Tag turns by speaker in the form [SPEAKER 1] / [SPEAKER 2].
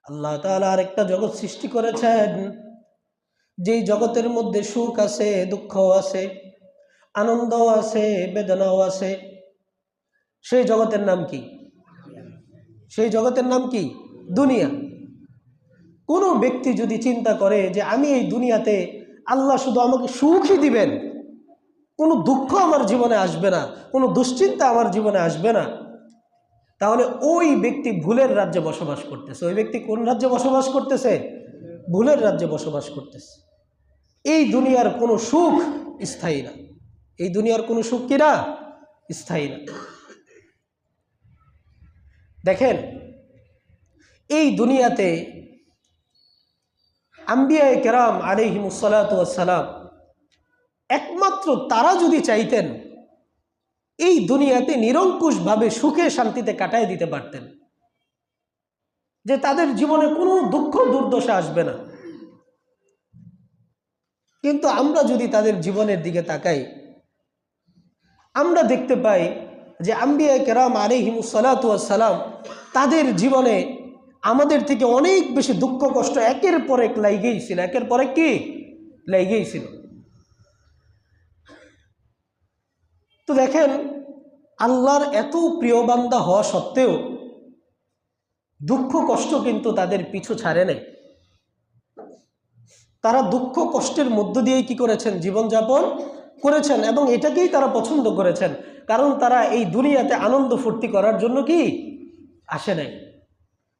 [SPEAKER 1] আল্লাহ তাআলা আরেকটা জগৎ সৃষ্টি করেছেন, যেই জগতের মধ্যে সুখ আছে, দুঃখ আছে, আনন্দও আছে, বেদনাও আছে। সেই জগতের নাম কি? সেই জগতের নাম কি? দুনিয়া। কোনো ব্যক্তি যদি চিন্তা করে যে আমি এই দুনিয়াতে আল্লাহ শুধু আমাকে সুখই দিবেন, কোনো দুঃখ আমার জীবনে আসবে না, কোনো দুশ্চিন্তা আমার জীবনে আসবে না, তাহলে ওই ব্যক্তি ভুলের রাজ্যে বসবাস করতেছে। ওই ব্যক্তি কোন রাজ্যে বসবাস করতেছে? ভুলের রাজ্যে বসবাস করতেছে। এই দুনিয়ার কোনো সুখ স্থায়ী না। এই দুনিয়ার কোনো সুখ কি না? স্থায়ী না। দেখেন, এই দুনিয়াতে আম্বিয়ায়ে কেরাম আলাইহিমুসসালাতু ওয়াসসালাম একমাত্র তারা যদি চাইতেন এই দুনিয়াতে নিরঙ্কুশভাবে সুখে শান্তিতে কাটায় দিতে পারতেন, যে তাদের জীবনে কোনো দুঃখ দুর্দশা আসবে না। কিন্তু আমরা যদি তাদের জীবনের দিকে তাকাই, আমরা দেখতে পাই যে আম্বিয়ায়ে কেরাম আলাইহিমুসসালাতু ওয়াসসালাম তাদের জীবনে আমাদের থেকে অনেক বেশি দুঃখ কষ্ট একের পর এক লাগেই ছিল, একের পর এক কি লাগেই ছিল। তো দেখেন, আল্লাহর এত প্রিয় বান্দা হওয়া সত্ত্বেও দুঃখ কষ্ট কিন্তু তাদের পিছু ছাড়ে নাই। তারা দুঃখ কষ্টের মধ্য দিয়েই কি করেছেন? জীবনযাপন করেছেন, এবং এটাকেই তারা পছন্দ করেছেন। কারণ তারা এই দুনিয়াতে আনন্দ ফুর্তি করার জন্য কি আসে নাই।